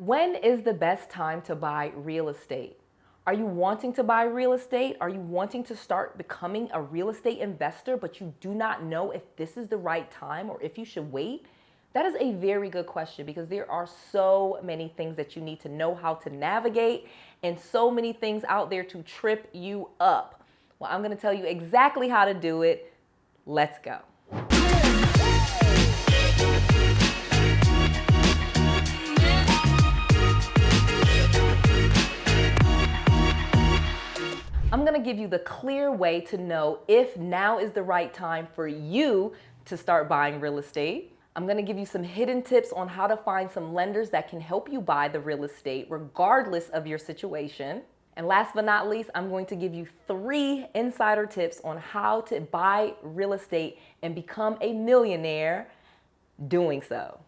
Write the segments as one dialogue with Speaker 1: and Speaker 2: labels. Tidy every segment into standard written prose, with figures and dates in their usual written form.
Speaker 1: When is the best time to buy real estate? Are you wanting to buy real estate? Are you wanting to start becoming a real estate investor, but you do not know if this is the right time or if you should wait? That is a very good question because there are so many things that you need to know how to navigate and so many things out there to trip you up. Well, I'm going to tell you exactly how to do it. Let's go. I'm going to give you the clear way to know if now is the right time for you to start buying real estate. I'm going to give you some hidden tips on how to find some lenders that can help you buy the real estate regardless of your situation. And last but not least, I'm going to give you 3 insider tips on how to buy real estate and become a millionaire doing so.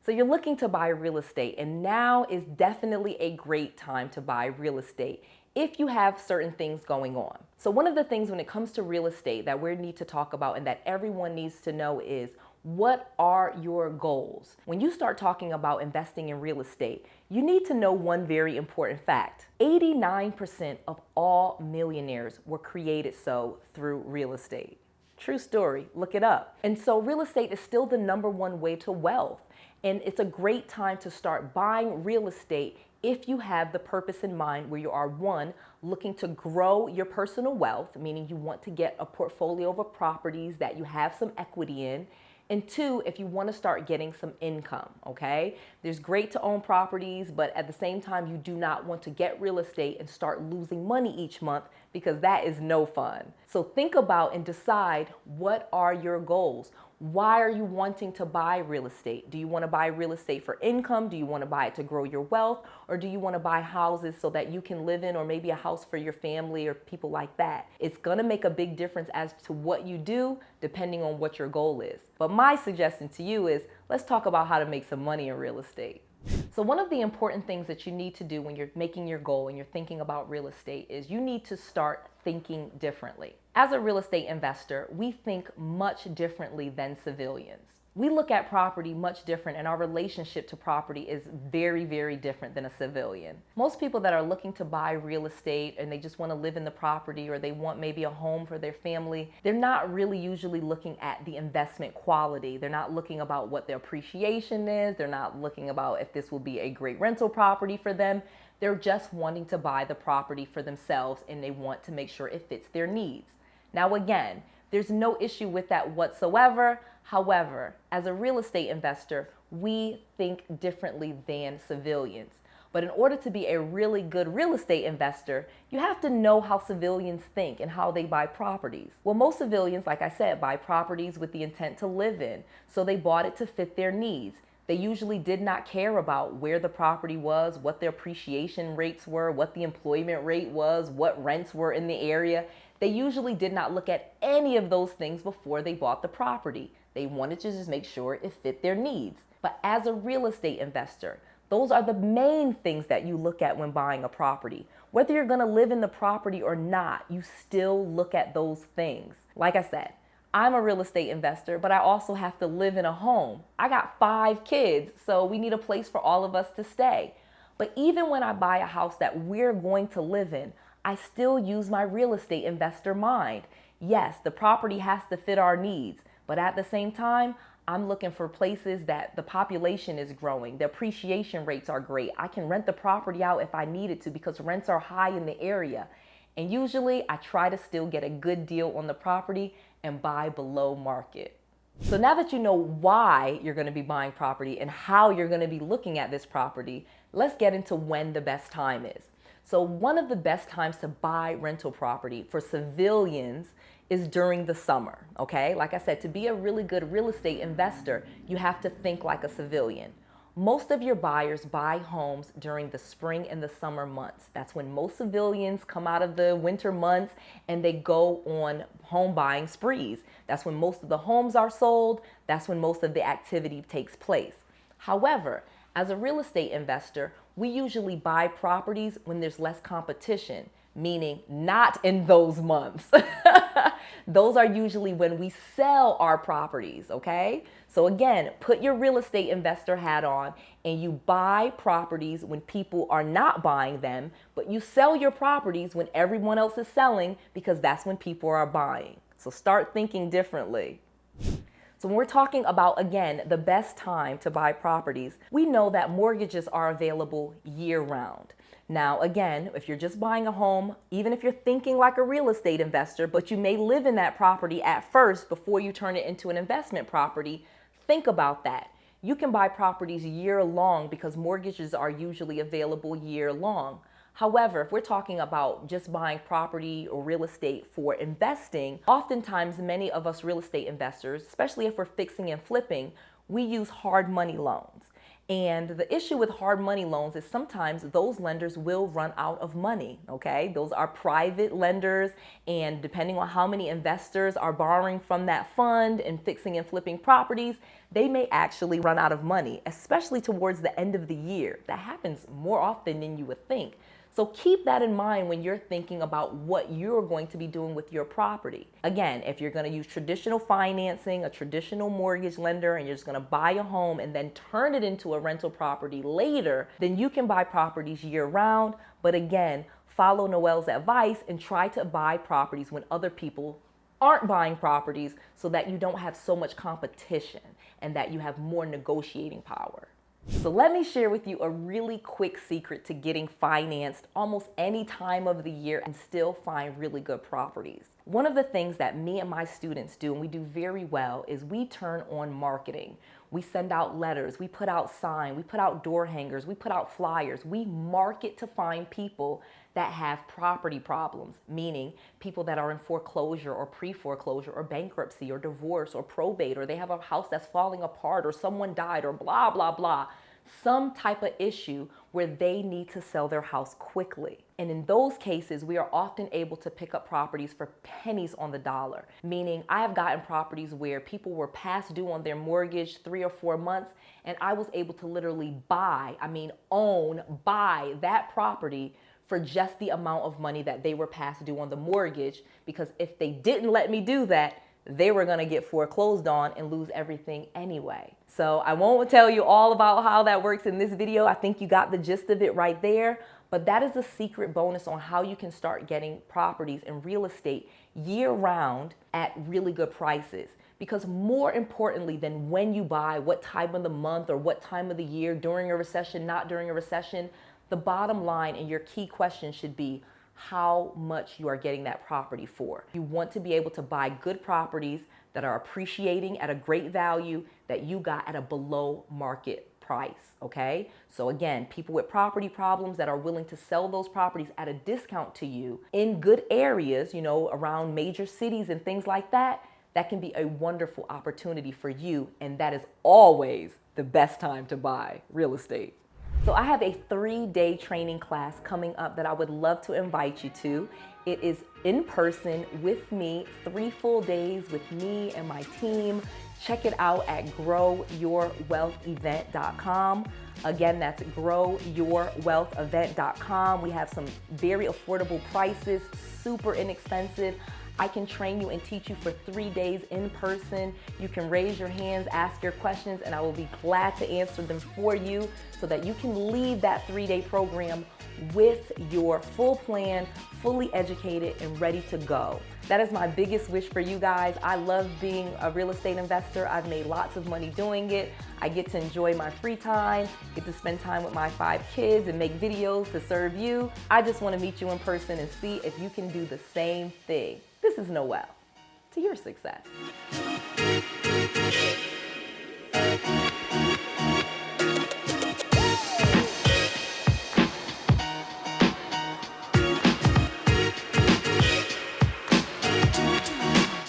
Speaker 1: So you're looking to buy real estate, and now is definitely a great time to buy real estate if you have certain things going on. So one of the things when it comes to real estate that we need to talk about and that everyone needs to know is, what are your goals? When you start talking about investing in real estate, you need to know one very important fact. 89% of all millionaires were created so through real estate. True story, look it up. And so real estate is still the #1 way to wealth. And it's a great time to start buying real estate if you have the purpose in mind where you are, 1, looking to grow your personal wealth, meaning you want to get a portfolio of properties that you have some equity in, and 2, if you want to start getting some income, okay? There's great to own properties, but at the same time, you do not want to get real estate and start losing money each month because that is no fun. So think about and decide, what are your goals? Why are you wanting to buy real estate? Do you want to buy real estate for income? Do you want to buy it to grow your wealth? Or do you want to buy houses so that you can live in, or maybe a house for your family or people like that? It's going to make a big difference as to what you do depending on what your goal is. But my suggestion to you is, let's talk about how to make some money in real estate. So one of the important things that you need to do when you're making your goal and you're thinking about real estate is you need to start thinking differently. As a real estate investor, we think much differently than civilians. We look at property much different, and our relationship to property is very, very different than a civilian. Most people that are looking to buy real estate and they just want to live in the property, or they want maybe a home for their family, they're not really usually looking at the investment quality. They're not looking about what the appreciation is. They're not looking about if this will be a great rental property for them. They're just wanting to buy the property for themselves, and they want to make sure it fits their needs. Now, again, there's no issue with that whatsoever. However, as a real estate investor, we think differently than civilians. But in order to be a really good real estate investor, you have to know how civilians think and how they buy properties. Well, most civilians, like I said, buy properties with the intent to live in. So they bought it to fit their needs. They usually did not care about where the property was, what the appreciation rates were, what the employment rate was, what rents were in the area. They usually did not look at any of those things before they bought the property. They wanted to just make sure it fit their needs. But as a real estate investor, those are the main things that you look at when buying a property. Whether you're going to live in the property or not, you still look at those things. Like I said, I'm a real estate investor, but I also have to live in a home. I got 5 kids, so we need a place for all of us to stay. But even when I buy a house that we're going to live in, I still use my real estate investor mind. Yes, the property has to fit our needs, but at the same time, I'm looking for places that the population is growing, the appreciation rates are great. I can rent the property out if I needed to because rents are high in the area. And usually I try to still get a good deal on the property and buy below market. So now that you know why you're going to be buying property and how you're going to be looking at this property, let's get into when the best time is. So one of the best times to buy rental property for civilians is during the summer, okay? Like I said, to be a really good real estate investor, you have to think like a civilian. Most of your buyers buy homes during the spring and the summer months. That's when most civilians come out of the winter months and they go on home buying sprees. That's when most of the homes are sold. That's when most of the activity takes place. However, as a real estate investor, we usually buy properties when there's less competition, meaning not in those months. Those are usually when we sell our properties, okay? So again, put your real estate investor hat on and you buy properties when people are not buying them, but you sell your properties when everyone else is selling because that's when people are buying. So start thinking differently. So when we're talking about, again, the best time to buy properties, we know that mortgages are available year-round. Now, again, if you're just buying a home, even if you're thinking like a real estate investor, but you may live in that property at first before you turn it into an investment property, think about that. You can buy properties year-long because mortgages are usually available year-long. However, if we're talking about just buying property or real estate for investing, oftentimes many of us real estate investors, especially if we're fixing and flipping, we use hard money loans. And the issue with hard money loans is sometimes those lenders will run out of money, okay? Those are private lenders, and depending on how many investors are borrowing from that fund and fixing and flipping properties, they may actually run out of money, especially towards the end of the year. That happens more often than you would think. So keep that in mind when you're thinking about what you're going to be doing with your property. Again, if you're going to use traditional financing, a traditional mortgage lender, and you're just going to buy a home and then turn it into a rental property later, then you can buy properties year-round. But again, follow Noelle's advice and try to buy properties when other people aren't buying properties so that you don't have so much competition and that you have more negotiating power. So let me share with you a really quick secret to getting financed almost any time of the year and still find really good properties. One of the things that me and my students do, and we do very well, is we turn on marketing. We send out letters, we put out signs, we put out door hangers, we put out flyers. We market to find people that have property problems, meaning people that are in foreclosure or pre-foreclosure or bankruptcy or divorce or probate, or they have a house that's falling apart or someone died or blah, blah, blah. Some type of issue where they need to sell their house quickly. And in those cases, we are often able to pick up properties for pennies on the dollar, meaning I have gotten properties where people were past due on their mortgage 3 or 4 months, and I was able to literally buy that property for just the amount of money that they were past due on the mortgage, because if they didn't let me do that, they were gonna get foreclosed on and lose everything anyway. So I won't tell you all about how that works in this video. I think you got the gist of it right there, but that is a secret bonus on how you can start getting properties and real estate year-round at really good prices. Because more importantly than when you buy, what time of the month or what time of the year, during a recession, not during a recession, the bottom line and your key question should be how much you are getting that property for. You want to be able to buy good properties that are appreciating at a great value that you got at a below market price, okay? So again, people with property problems that are willing to sell those properties at a discount to you in good areas, you know, around major cities and things like that, that can be a wonderful opportunity for you. And that is always the best time to buy real estate. So I have a 3-day training class coming up that I would love to invite you to. It is in person with me, 3 full days with me and my team. Check it out at growyourwealthevent.com. Again, that's growyourwealthevent.com. We have some very affordable prices, super inexpensive. I can train you and teach you for 3 days in person. You can raise your hands, ask your questions, and I will be glad to answer them for you so that you can leave that 3-day program with your full plan, fully educated and ready to go. That is my biggest wish for you guys. I love being a real estate investor. I've made lots of money doing it. I get to enjoy my free time, get to spend time with my 5 kids and make videos to serve you. I just want to meet you in person and see if you can do the same thing. This is Noelle, to your success.